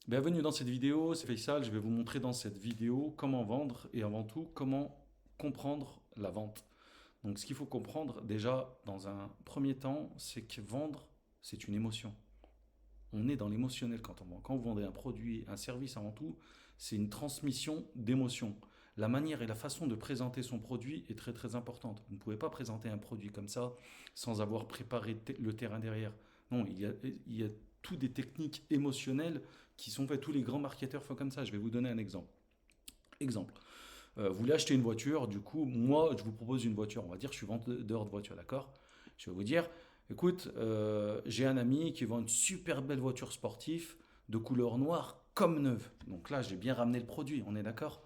Bienvenue dans cette vidéo, c'est Faisal. Je vais vous montrer dans cette vidéo comment vendre et avant tout comment comprendre la vente. Donc ce qu'il faut comprendre déjà dans un premier temps, c'est que vendre, c'est une émotion. On est dans l'émotionnel quand on vend. Quand vous vendez un produit, un service avant tout, c'est une transmission d'émotions. La manière et la façon de présenter son produit est très très importante. Vous ne pouvez pas présenter un produit comme ça sans avoir préparé le terrain derrière. Non, il y a toutes des techniques émotionnelles qui sont faites. Tous les grands marketeurs font comme ça. Je vais vous donner un exemple. Exemple. Vous voulez acheter une voiture, du coup, moi, je vous propose une voiture. On va dire, je suis vendeur de voiture, d'accord? Je vais vous dire, écoute, j'ai un ami qui vend une super belle voiture sportive de couleur noire comme neuve. Donc là, j'ai bien ramené le produit, on est d'accord?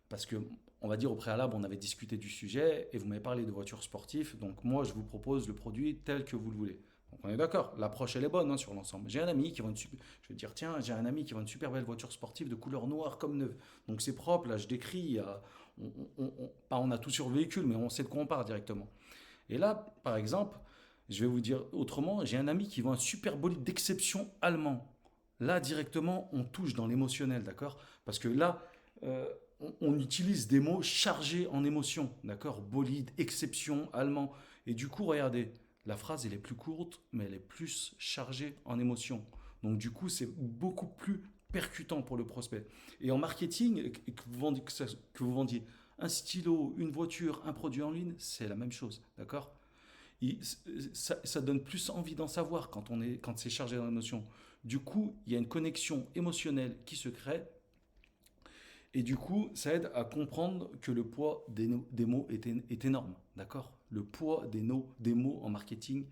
Parce que, on va dire au préalable, on avait discuté du sujet et vous m'avez parlé de voitures sportives. Donc moi, je vous propose le produit tel que vous le voulez. Donc on est d'accord, l'approche elle est bonne, hein, sur l'ensemble. J'ai un ami qui vend une super... Je vais te dire, tiens, j'ai un ami qui vend une super belle voiture sportive de couleur noire comme neuve. Donc c'est propre, là je décris, pas on a tout sur le véhicule, mais on sait de quoi on parle directement. Et là, par exemple, je vais vous dire autrement, j'ai un ami qui vend un super bolide d'exception allemand. Là, directement, on touche dans l'émotionnel, d'accord? Parce que là, euh, on utilise des mots chargés en émotion, d'accord? Bolide, exception, allemand. Et du coup, regardez, la phrase, elle est plus courte, mais elle est plus chargée en émotion. Donc, du coup, c'est beaucoup plus percutant pour le prospect. Et en marketing, que vous vendiez un stylo, une voiture, un produit en ligne, c'est la même chose, d'accord? Ça donne plus envie d'en savoir quand c'est chargé dans l'émotion. Du coup, il y a une connexion émotionnelle qui se crée et du coup, ça aide à comprendre que le poids des mots est énorme, d'accord? Le poids des mots en marketing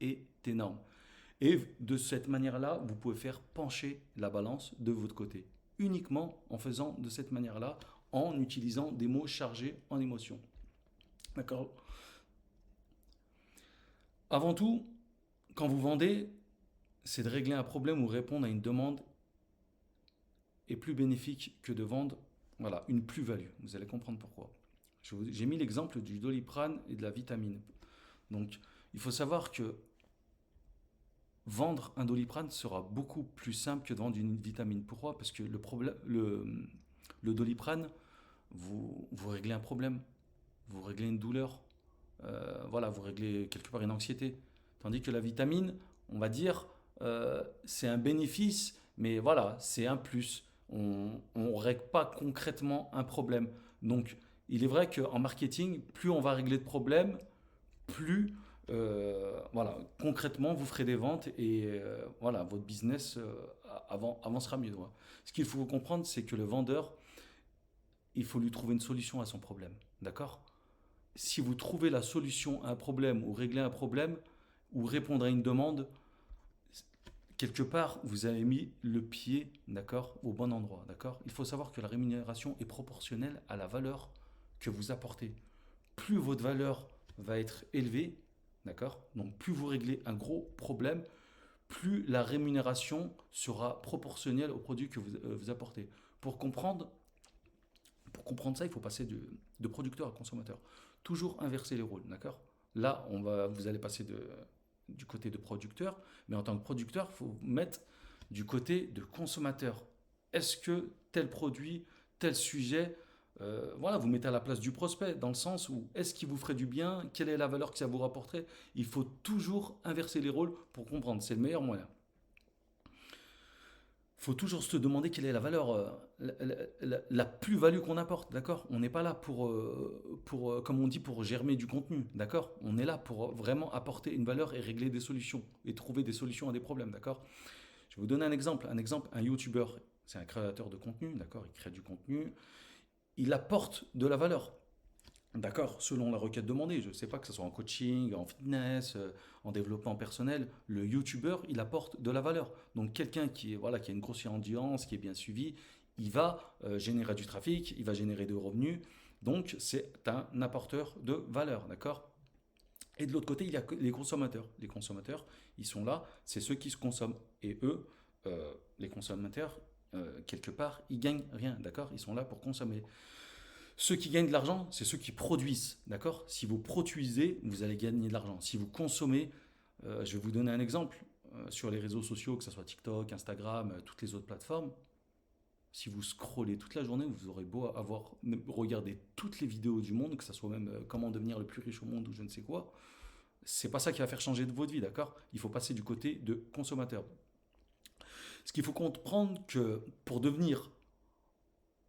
est énorme. Et de cette manière-là, vous pouvez faire pencher la balance de votre côté, uniquement en faisant de cette manière-là, en utilisant des mots chargés en émotion. D'accord? Avant tout, quand vous vendez, c'est de régler un problème ou répondre à une demande est plus bénéfique que de vendre voilà, une plus-value. Vous allez comprendre pourquoi. J'ai mis l'exemple du doliprane et de la vitamine. Donc, il faut savoir que vendre un doliprane sera beaucoup plus simple que de vendre une vitamine. Pourquoi? Parce que le doliprane, vous réglez un problème, vous réglez une douleur, voilà, vous réglez quelque part une anxiété. Tandis que la vitamine, on va dire, c'est un bénéfice, mais voilà, c'est un plus. On ne règle pas concrètement un problème. Donc, il est vrai qu'en marketing, plus on va régler de problèmes, plus voilà, concrètement, vous ferez des ventes et voilà, votre business avancera mieux. Voilà. Ce qu'il faut comprendre, c'est que le vendeur, il faut lui trouver une solution à son problème. D'accord? Si vous trouvez la solution à un problème ou régler un problème ou répondre à une demande, quelque part, vous avez mis le pied, d'accord, au bon endroit, d'accord? Il faut savoir que la rémunération est proportionnelle à la valeur que vous apportez. Plus votre valeur va être élevée, d'accord? Donc plus vous réglez un gros problème, plus la rémunération sera proportionnelle au produit que vous apportez. Pour comprendre, pour comprendre ça, il faut passer de producteur à consommateur. Toujours inverser les rôles, d'accord? Là, vous allez passer du côté de producteur, mais en tant que producteur, il faut vous mettre du côté de consommateur. Est-ce que tel produit, tel sujet, voilà, vous mettez à la place du prospect, dans le sens où est-ce qu'il vous ferait du bien, quelle est la valeur que ça vous rapporterait? Il faut toujours inverser les rôles pour comprendre, c'est le meilleur moyen. Il faut toujours se demander quelle est la valeur, la plus-value qu'on apporte, d'accord? On n'est pas là pour, comme on dit, pour germer du contenu, d'accord? On est là pour vraiment apporter une valeur et régler des solutions et trouver des solutions à des problèmes, d'accord? Je vais vous donner un YouTuber, c'est un créateur de contenu, d'accord? Il crée du contenu, il apporte de la valeur. D'accord, selon la requête demandée, je ne sais pas que ce soit en coaching, en fitness, en développement personnel, le YouTuber, il apporte de la valeur. Donc quelqu'un voilà, qui a une grosse audience, qui est bien suivi, il va générer du trafic, il va générer des revenus. Donc c'est un apporteur de valeur, d'accord? Et de l'autre côté, il y a les consommateurs. Les consommateurs, ils sont là, c'est ceux qui se consomment. Et eux, les consommateurs, quelque part, ils gagnent rien, d'accord? Ils sont là pour consommer. Ceux qui gagnent de l'argent, c'est ceux qui produisent, d'accord? Si vous produisez, vous allez gagner de l'argent. Si vous consommez, je vais vous donner un exemple. sur les réseaux sociaux, que ce soit TikTok, Instagram, toutes les autres plateformes, si vous scrollez toute la journée, vous aurez beau avoir regardé toutes les vidéos du monde, que ce soit même comment devenir le plus riche au monde ou je ne sais quoi, c'est pas ça qui va faire changer de votre vie, d'accord? Il faut passer du côté de consommateur. Ce qu'il faut comprendre que pour devenir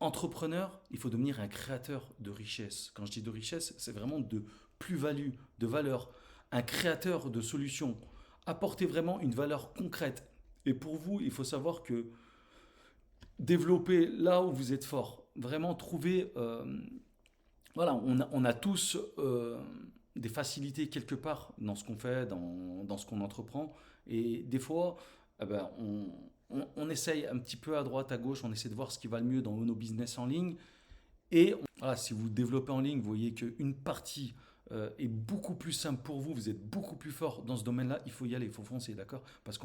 entrepreneur, il faut devenir un créateur de richesse. Quand je dis de richesse, c'est vraiment de plus-value, de valeur, un créateur de solutions. Apporter vraiment une valeur concrète. Et pour vous, il faut savoir que développer là où vous êtes fort, vraiment trouver, voilà, on a tous des facilités quelque part dans ce qu'on fait, dans ce qu'on entreprend. Et des fois, eh ben, on essaye un petit peu à droite, à gauche, on essaie de voir ce qui va le mieux dans nos business en ligne. Et voilà, si vous développez en ligne, vous voyez qu'une partie est beaucoup plus simple pour vous, vous êtes beaucoup plus fort dans ce domaine-là, il faut y aller, il faut foncer, d'accord? Parce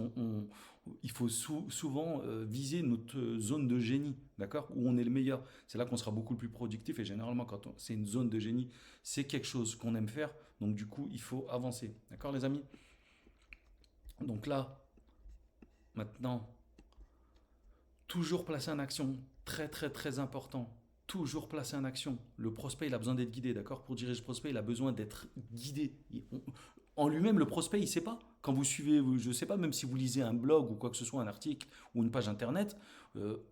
il faut souvent viser notre zone de génie, d'accord? Où on est le meilleur. C'est là qu'on sera beaucoup plus productif et généralement, quand c'est une zone de génie, c'est quelque chose qu'on aime faire. Donc du coup, il faut avancer, d'accord les amis? Donc là, maintenant, toujours placer en action, très très très important. Toujours placer en action. Le prospect, il a besoin d'être guidé, d'accord? Pour diriger le prospect, il a besoin d'être guidé. En lui-même, le prospect, il ne sait pas. Quand vous suivez, je ne sais pas, même si vous lisez un blog ou quoi que ce soit, un article ou une page internet,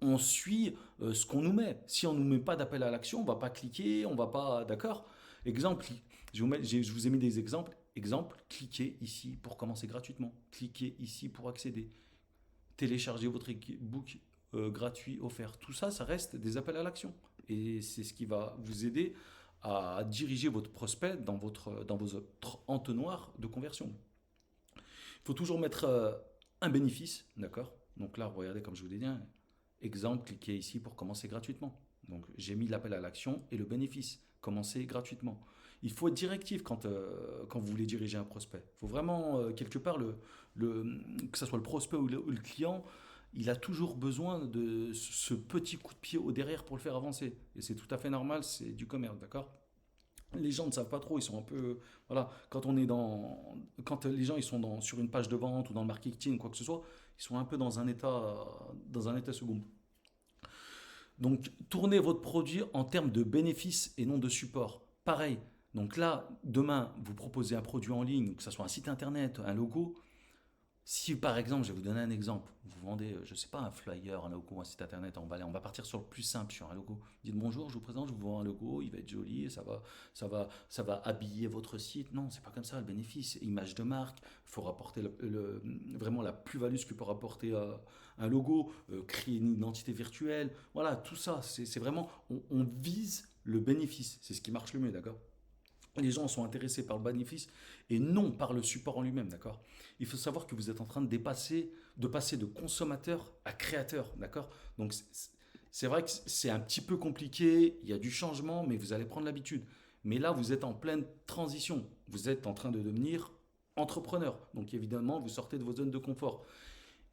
on suit ce qu'on nous met. Si on ne nous met pas d'appel à l'action, on ne va pas cliquer, on ne va pas. D'accord? Exemple, je vous ai mis des exemples. Exemple, cliquez ici pour commencer gratuitement. Cliquez ici pour accéder. Téléchargez votre e-book gratuit offert. Tout ça, ça reste des appels à l'action. Et c'est ce qui va vous aider à diriger votre prospect dans votre entonnoir de conversion. Il faut toujours mettre un bénéfice, d'accord? Donc là, regardez, comme je vous l'ai dit, exemple, cliquez ici pour commencer gratuitement. Donc j'ai mis l'appel à l'action et le bénéfice, commencer gratuitement. Il faut être directif quand vous voulez diriger un prospect. Il faut vraiment, quelque part, que ce soit le prospect ou le client, il a toujours besoin de ce petit coup de pied au derrière pour le faire avancer. Et c'est tout à fait normal, c'est du commerce, d'accord? Les gens ne savent pas trop, ils sont un peu, voilà, quand les gens ils sont sur une page de vente ou dans le marketing, quoi que ce soit, ils sont un peu dans un état second. Donc, tournez votre produit en termes de bénéfices et non de support. Pareil. Donc là, demain, vous proposez un produit en ligne, que ce soit un site internet, un logo. Si par exemple, je vais vous donner un exemple, vous vendez, je ne sais pas, un flyer, un logo, un site internet, on va partir sur le plus simple, sur un logo. Dites bonjour, je vous présente, je vous vends un logo, il va être joli, ça va habiller votre site. Non, c'est pas comme ça, le bénéfice, image de marque, il faut rapporter vraiment la plus-value ce que peut rapporter un logo, créer une identité virtuelle. Voilà, tout ça, c'est vraiment, on vise le bénéfice, c'est ce qui marche le mieux, d'accord? Les gens sont intéressés par le bénéfice et non par le support en lui-même, d'accord? Il faut savoir que vous êtes en train de passer de consommateur à créateur, d'accord? Donc c'est vrai que c'est un petit peu compliqué, il y a du changement, mais vous allez prendre l'habitude. Mais là, vous êtes en pleine transition. Vous êtes en train de devenir entrepreneur. Donc évidemment, vous sortez de vos zones de confort.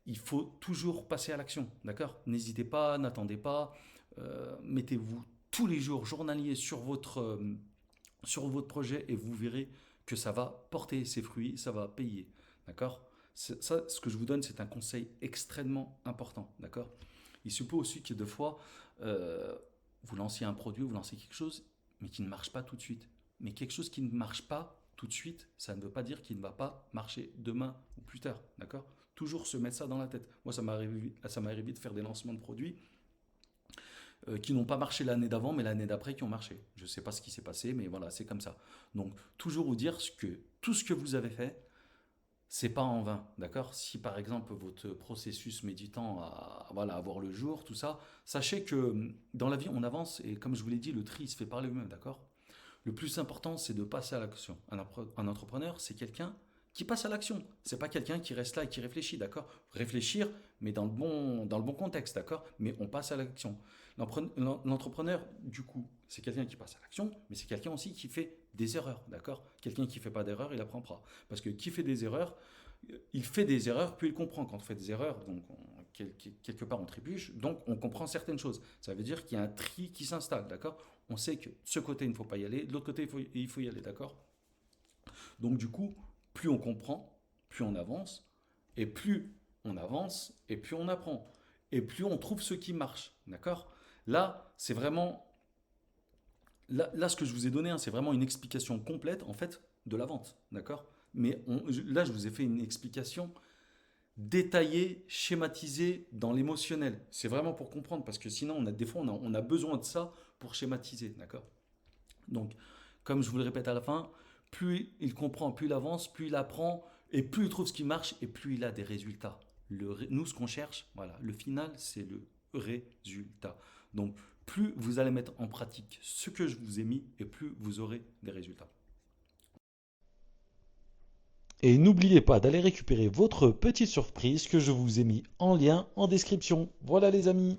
Il faut toujours passer à l'action, d'accord? N'hésitez pas, n'attendez pas. Mettez-vous tous les jours journaliers sur votre projet et vous verrez que ça va porter ses fruits, ça va payer. D'accord? Ça, ce que je vous donne, c'est un conseil extrêmement important. D'accord? Il se peut aussi que deux fois, vous lanciez un produit, vous lancez quelque chose, mais qui ne marche pas tout de suite. Mais quelque chose qui ne marche pas tout de suite, ça ne veut pas dire qu'il ne va pas marcher demain ou plus tard. D'accord? Toujours se mettre ça dans la tête. Moi, ça m'est arrivé de faire des lancements de produits qui n'ont pas marché l'année d'avant, mais l'année d'après qui ont marché. Je ne sais pas ce qui s'est passé, mais voilà, c'est comme ça. Donc, toujours vous dire que tout ce que vous avez fait, c'est pas en vain, d'accord? Si par exemple votre processus met du temps voilà, à voir le jour, tout ça, sachez que dans la vie on avance et comme je vous l'ai dit, le tri se fait par lui-même, d'accord? Le plus important c'est de passer à l'action. Un entrepreneur c'est quelqu'un qui passe à l'action. C'est pas quelqu'un qui reste là et qui réfléchit, d'accord? Réfléchir, mais dans le bon contexte, d'accord? Mais on passe à l'action. L'entrepreneur, du coup, c'est quelqu'un qui passe à l'action, mais c'est quelqu'un aussi qui fait des erreurs, d'accord? Quelqu'un qui fait pas d'erreurs, il apprend pas. Parce que qui fait des erreurs, il fait des erreurs, puis il comprend. Quand on fait des erreurs, donc quelque part on trébuche, donc on comprend certaines choses. Ça veut dire qu'il y a un tri qui s'installe, d'accord? On sait que de ce côté il ne faut pas y aller, de l'autre côté il faut y aller, d'accord? Donc du coup, plus on comprend, plus on avance, Et plus on avance, et plus on apprend. Et plus on trouve ce qui marche. D'accord? Là, c'est vraiment. Là, ce que je vous ai donné, hein, c'est vraiment une explication complète, en fait, de la vente. D'accord? Mais là, je vous ai fait une explication détaillée, schématisée dans l'émotionnel. C'est vraiment pour comprendre, parce que sinon, des fois, on a besoin de ça pour schématiser. D'accord? Donc, comme je vous le répète à la fin, plus il comprend, plus il avance, plus il apprend, et plus il trouve ce qui marche, et plus il a des résultats. Nous, ce qu'on cherche, voilà, le final, c'est le résultat. Donc, plus vous allez mettre en pratique ce que je vous ai mis, et plus vous aurez des résultats. Et n'oubliez pas d'aller récupérer votre petite surprise que je vous ai mis en lien en description. Voilà les amis.